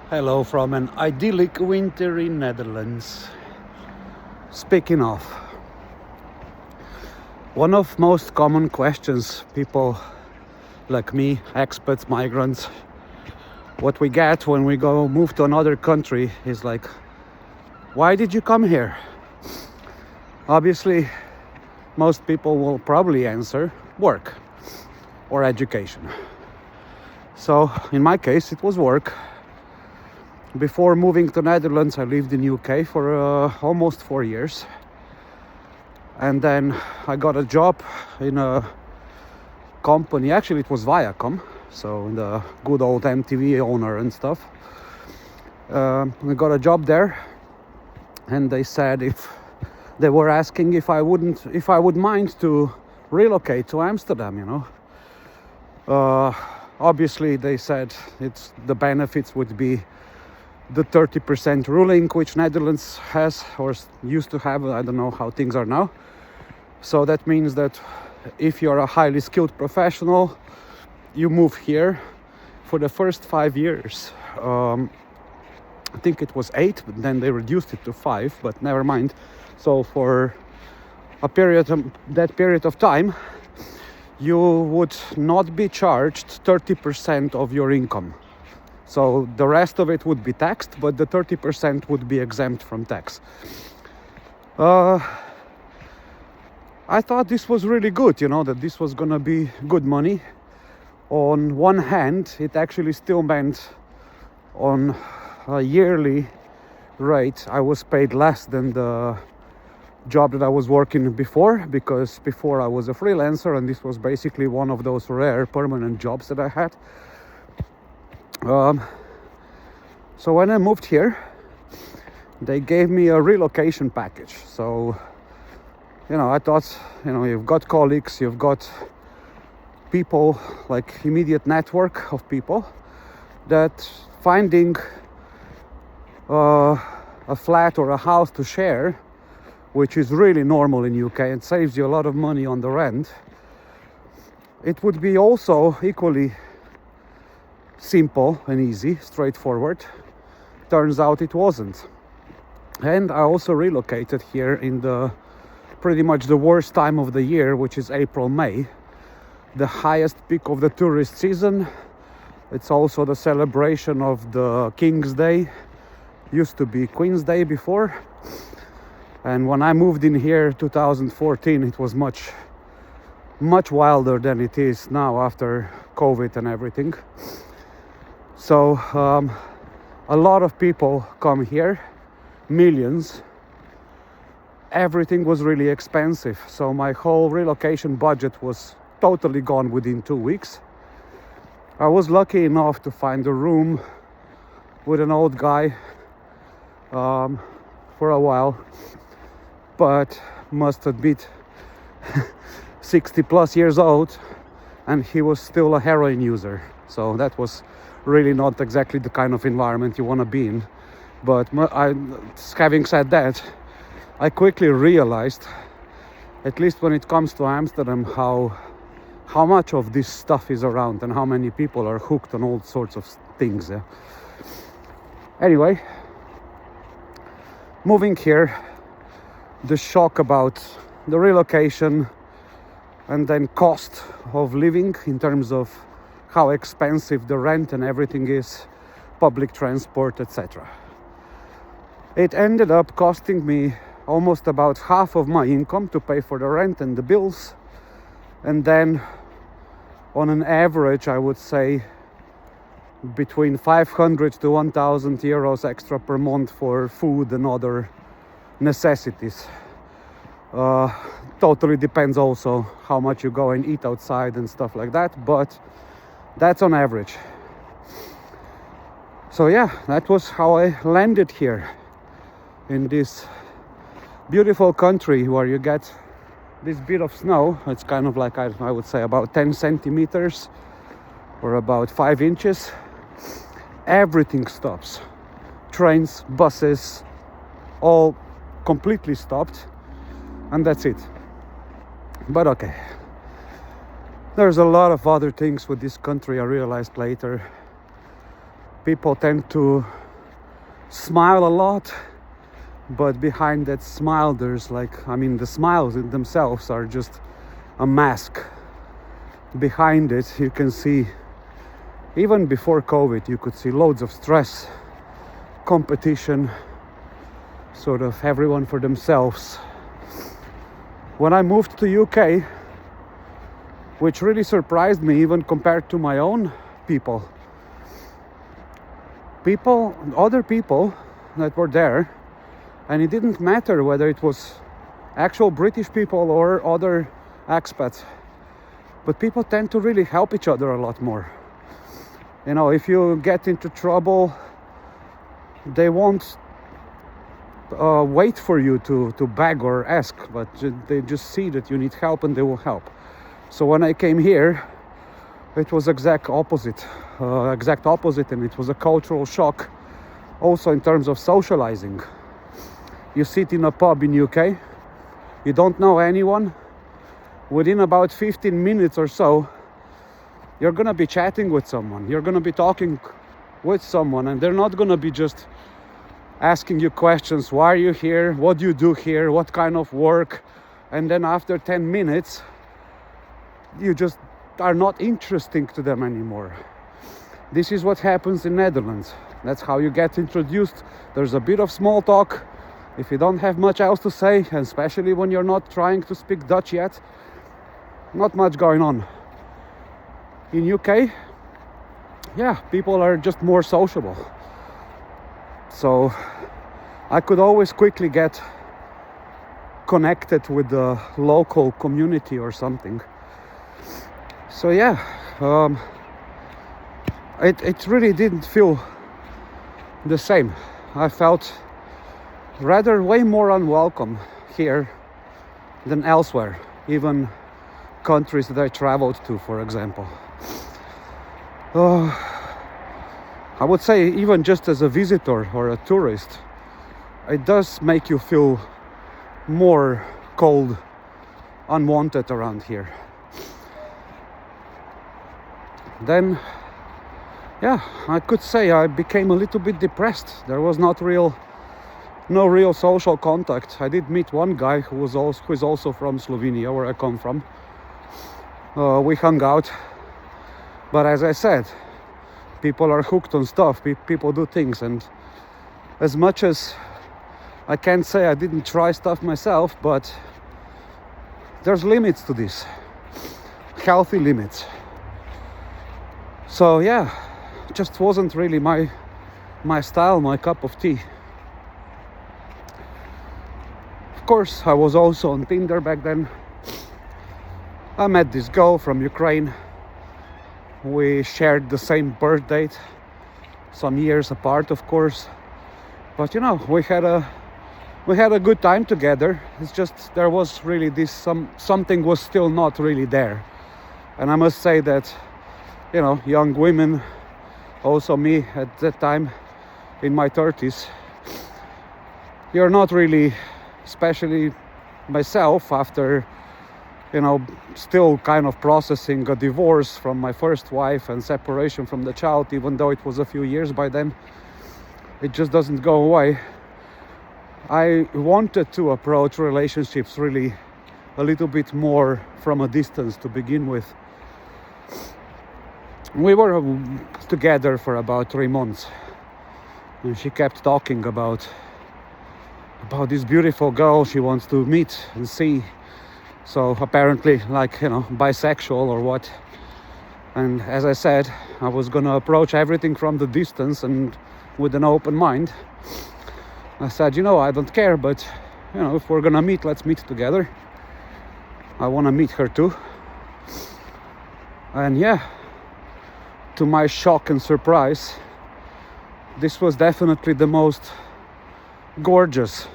Hello from an idyllic winter in Netherlands. Speaking of, one of most common questions people like me, expats, migrants, what we get when we go move to another country is like, why did you come here? Obviously, most people will probably answer work or education. So in my case, it was work. Before moving to Netherlands, I lived in UK for almost 4 years. And then I got a job in a company. Actually, it was Viacom, so the good old MTV owner and stuff. I got a job there, and they said if they were asking if I would mind to relocate to Amsterdam. Obviously, they said the benefits would be the 30% ruling, which Netherlands has or used to have. I don't know how things are now. So that means that if you're a highly skilled professional, you move here for the first 5 years. I think it was 8, but then they reduced it to 5, but never mind. So for that period of time, you would not be charged 30% of your income. So the rest of it would be taxed, but the 30% would be exempt from tax. I thought this was really good, that this was gonna be good money. On one hand, it actually still meant on a yearly rate, I was paid less than the job that I was working before, because before I was a freelancer, and this was basically one of those rare permanent jobs that I had. So when I moved here, they gave me a relocation package. So, I thought, you've got colleagues, you've got people, like immediate network of people, that finding a flat or a house to share, which is really normal in UK and saves you a lot of money on the rent, it would be also equally simple and easy, straightforward. Turns out it wasn't. And I also relocated here in the pretty much the worst time of the year, which is April, May, the highest peak of the tourist season. It's also the celebration of the King's Day. Used to be Queen's Day before. And when I moved in here 2014, it was much wilder than it is now after COVID and everything. So a lot of people come here, millions. Everything was really expensive, so my whole relocation budget was totally gone within 2 weeks. I was lucky enough to find a room with an old guy for a while, but must admit 60 plus years old, and he was still a heroin user, so that was really not exactly the kind of environment you want to be in. But having said that, I quickly realized, at least when it comes to Amsterdam, how much of this stuff is around and how many people are hooked on all sorts of things. Yeah? Anyway, moving here, the shock about the relocation and then cost of living in terms of how expensive the rent and everything is, public transport, etc. It ended up costing me almost about half of my income to pay for the rent and the bills, and then on an average, I would say between 500 to 1,000 euros extra per month for food and other necessities. Totally depends also how much you go and eat outside and stuff like that, but that's on average. So yeah, that was how I landed here in this beautiful country where you get this bit of snow. It's kind of like, I would say about 10 centimeters or about 5 inches. Everything stops. Trains, buses, all completely stopped, and that's it. But okay. There's a lot of other things with this country, I realized later. People tend to smile a lot, but behind that smile there's like, I mean, the smiles in themselves are just a mask. Behind it you can see, even before COVID, you could see loads of stress, competition, sort of everyone for themselves. When I moved to UK, which really surprised me even compared to my own people, other people that were there, and it didn't matter whether it was actual British people or other expats, but people tend to really help each other a lot more. You know, if you get into trouble, they won't wait for you to beg or ask, but they just see that you need help and they will help. So when I came here, it was exact opposite, and it was a cultural shock also in terms of socializing. You sit in a pub in UK, you don't know anyone, within about 15 minutes or so you're gonna be chatting with someone, you're gonna be talking with someone, and they're not gonna be just asking you questions. Why are you here? What do you do here? What kind of work? And then after 10 minutes you just are not interesting to them anymore. This is what happens in Netherlands. That's how you get introduced. There's a bit of small talk. If you don't have much else to say, and especially when you're not trying to speak Dutch yet, not much going on. In UK, yeah, people are just more sociable. So I could always quickly get connected with the local community or something. So yeah, it really didn't feel the same. I felt rather way more unwelcome here than elsewhere, even countries that I traveled to, for example. I would say even just as a visitor or a tourist, it does make you feel more cold, unwanted around here. Then, yeah, I could say I became a little bit depressed. There was no real social contact. I did meet one guy who is also from Slovenia, where I come from. We hung out, but as I said, people are hooked on stuff. People do things, and as much as I can't say I didn't try stuff myself, but there's limits to this, healthy limits. So yeah, just wasn't really my style, my cup of tea. Of course, I was also on Tinder back then. I met this girl from Ukraine. We shared the same birth date, some years apart, of course. But you know, we had a good time together. It's just there was really this something was still not really there. And I must say that, you know, young women, also me at that time in my 30s, you're not really, especially myself after, you know, still kind of processing a divorce from my first wife and separation from the child, even though it was a few years by then, it just doesn't go away. I wanted to approach relationships really a little bit more from a distance to begin with. We were together for about 3 months, and she kept talking about this beautiful girl she wants to meet and see. So apparently, like, you know, bisexual or what. And as I said, I was gonna approach everything from the distance and with an open mind. I said, you know, I don't care, but, you know, if we're gonna meet, let's meet together. I wanna meet her too. And yeah, to my shock and surprise, this was definitely the most gorgeous,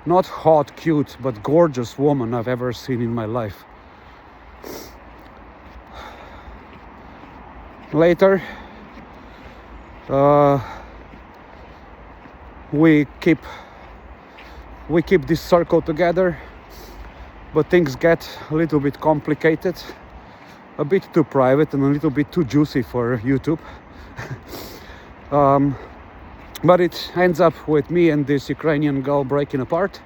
not hot, cute, but gorgeous woman I've ever seen in my life. Later, we keep this circle together, but things get a little bit complicated, a bit too private and a little bit too juicy for YouTube. But it ends up with me and this Ukrainian girl breaking apart.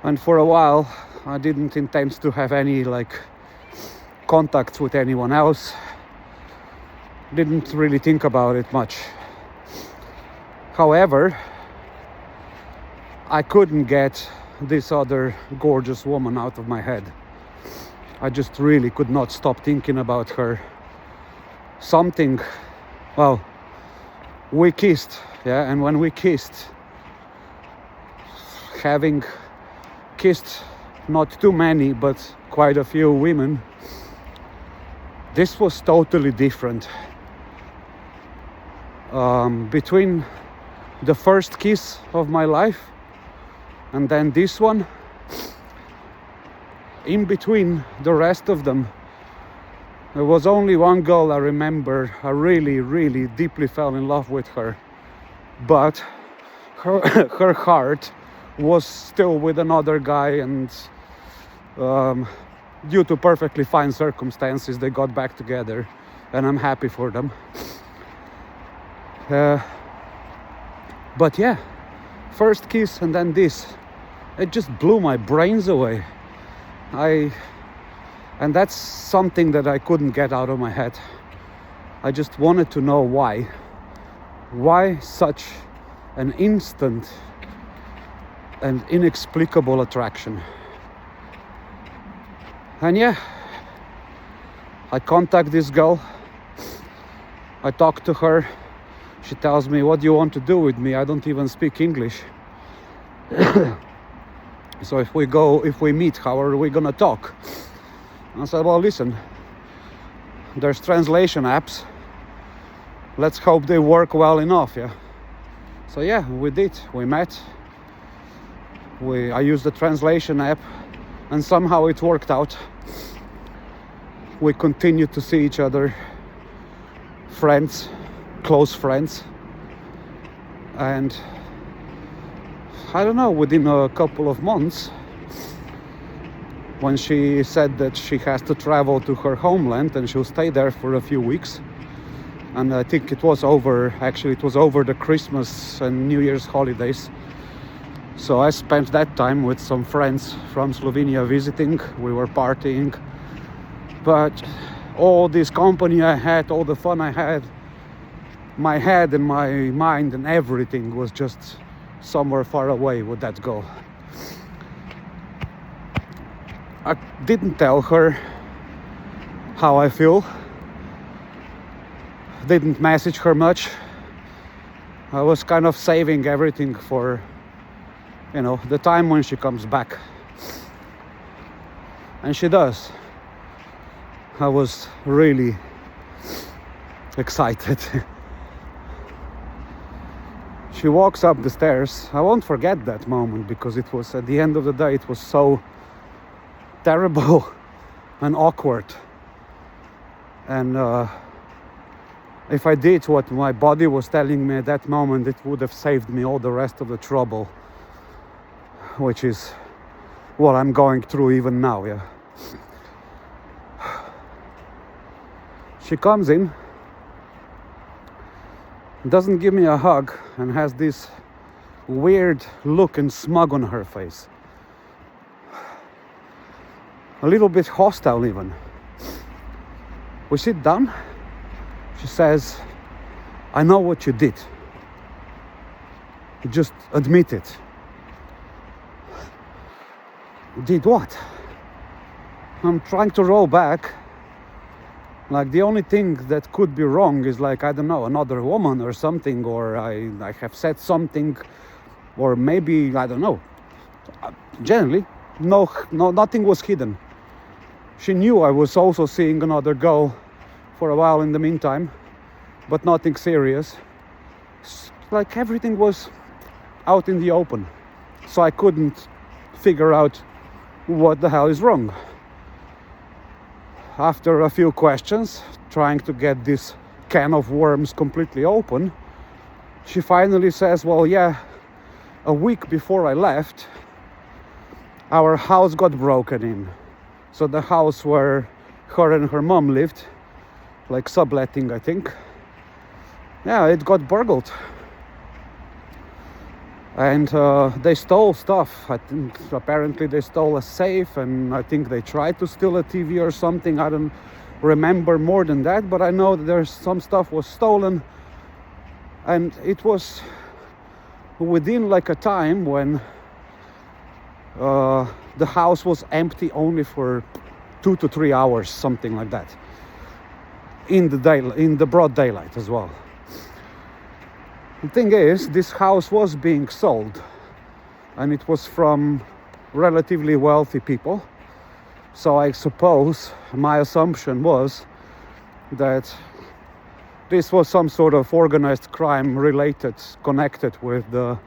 And for a while, I didn't intend to have any contacts with anyone else. Didn't really think about it much. However, I couldn't get this other gorgeous woman out of my head. I just really could not stop thinking about her. We kissed, yeah, and when we kissed, having kissed not too many, but quite a few women, this was totally different. Between the first kiss of my life and then this one, in between the rest of them, there was only one girl I remember. I really, really deeply fell in love with her, but her heart was still with another guy, and due to perfectly fine circumstances, they got back together, and I'm happy for them. But yeah, first kiss and then this, it just blew my brains away. And that's something that I couldn't get out of my head. I just wanted to know why. Why such an instant and inexplicable attraction? And yeah, I contact this girl. I talk to her. She tells me, "What do you want to do with me? I don't even speak English." So if we meet, how are we gonna talk? I said, "Well, listen, there's translation apps. Let's hope they work well enough, yeah." So yeah, we did. We met. I used the translation app, and somehow it worked out. We continued to see each other, friends, close friends, and I don't know, within a couple of months, when she said that she has to travel to her homeland and she'll stay there for a few weeks, and I think it was over the Christmas and New Year's holidays. So I spent that time with some friends from Slovenia visiting. We were partying, but all this company I had, all the fun I had, my head and my mind and everything was just somewhere far away with that girl. I didn't tell her how I feel. Didn't message her much. I was kind of saving everything for, the time when she comes back. And she does. I was really excited. She walks up the stairs. I won't forget that moment, because it was, at the end of the day, it was so terrible and awkward. And if I did what my body was telling me at that moment, it would have saved me all the rest of the trouble, which is what I'm going through even now, yeah. She comes in, doesn't give me a hug, and has this weird look and smug on her face. A little bit hostile even. We sit down. She says, "I know what you did. Just admit it." Did what? I'm trying to roll back. The only thing that could be wrong is I don't know, another woman or something, or I have said something, or maybe, I don't know. Generally, no, nothing was hidden. She knew I was also seeing another girl for a while in the meantime, but nothing serious. Everything was out in the open, so I couldn't figure out what the hell is wrong. After a few questions, trying to get this can of worms completely open, she finally says, "Well, yeah, a week before I left, our house got broken in." So the house where her and her mom lived, subletting, I think. Yeah, it got burgled. And they stole stuff. I think apparently they stole a safe, and I think they tried to steal a TV or something. I don't remember more than that, but I know that there's some stuff was stolen, and it was within like a time when the house was empty only for 2 to 3 hours, something like that, in the broad daylight as well. The thing is, this house was being sold, and it was from relatively wealthy people. So I suppose my assumption was that this was some sort of organized crime related, connected with the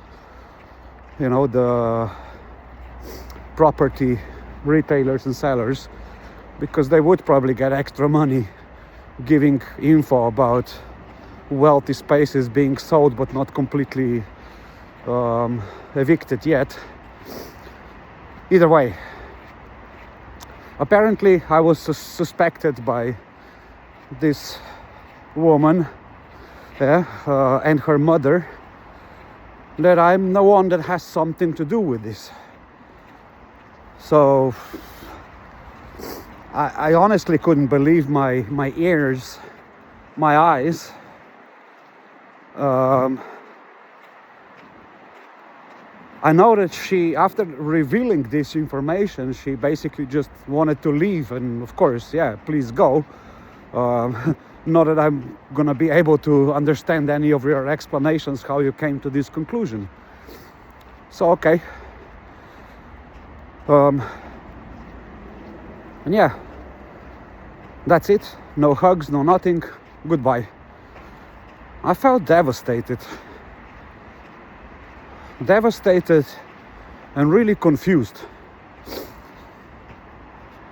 property retailers and sellers, because they would probably get extra money giving info about wealthy spaces being sold but not completely evicted yet. Either way, apparently I was suspected by this woman and her mother that I'm the one that has something to do with this. So I honestly couldn't believe my ears, my eyes. I know that she, after revealing this information, she basically just wanted to leave, and of course, yeah, please go. Not that I'm gonna be able to understand any of your explanations how you came to this conclusion. So okay. And yeah, that's it. No hugs, no nothing. Goodbye. I felt devastated and really confused.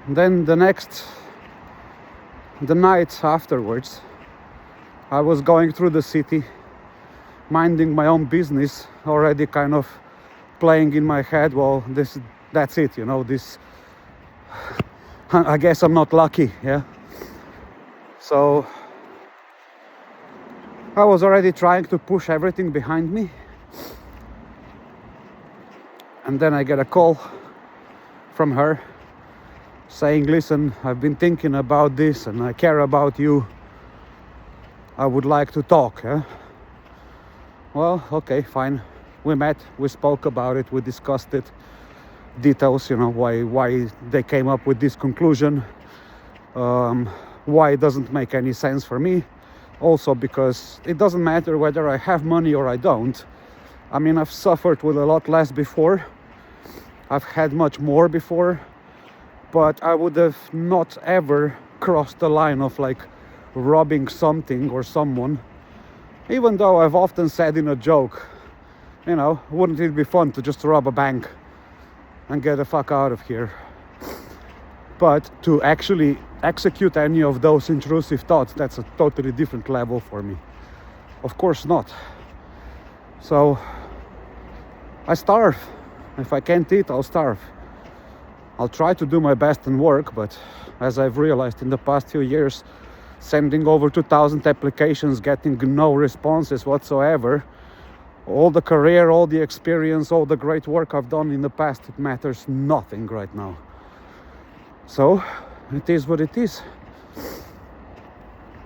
Then the night afterwards, I was going through the city, minding my own business, already kind of playing in my head, well, that's it, this, I guess I'm not lucky, yeah. So I was already trying to push everything behind me, and then I get a call from her saying, listen, I've been thinking about this and I care about you. I would like to talk. Yeah? Well, okay, fine. We met, we spoke about it, we discussed it, details, why they came up with this conclusion, why it doesn't make any sense for me. Also because it doesn't matter whether I have money or I don't. I mean, I've suffered with a lot less before. I've had much more before. But I would have not ever crossed the line of like robbing something or someone. Even though I've often said in a joke, wouldn't it be fun to just rob a bank and get the fuck out of here? But to actually execute any of those intrusive thoughts, that's a totally different level for me. Of course not. So I starve. If I can't eat, I'll starve. I'll try to do my best and work, but as I've realized in the past few years, sending over 2,000 applications, getting no responses whatsoever, all the career, all the experience, all the great work I've done in the past, it matters nothing right now. So it is what it is.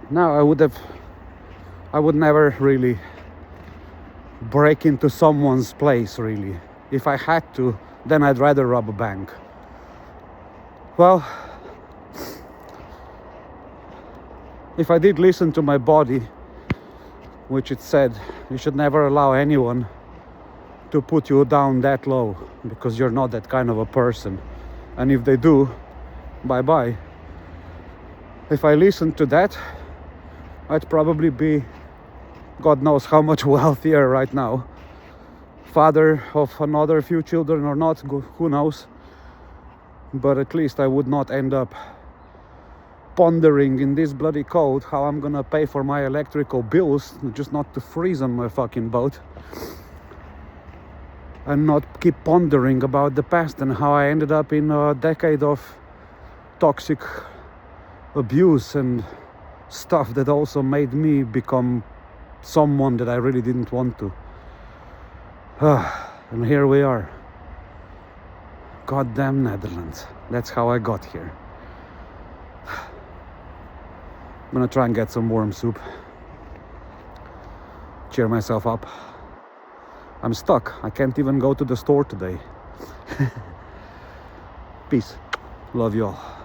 Now I would never really break into someone's place, really. If I had to, then I'd rather rob a bank. Well, if I did listen to my body, which it said you should never allow anyone to put you down that low, because you're not that kind of a person, and if they do, bye-bye. If I listened to that, I'd probably be God knows how much wealthier right now, father of another few children or not, who knows. But at least I would not end up pondering in this bloody cold how I'm gonna pay for my electrical bills, just not to freeze on my fucking boat, and not keep pondering about the past and how I ended up in a decade of toxic abuse and stuff that also made me become someone that I really didn't want to. And here we are. Goddamn Netherlands. That's how I got here. I'm gonna try and get some warm soup. Cheer myself up. I'm stuck. I can't even go to the store today. Peace. Love you all.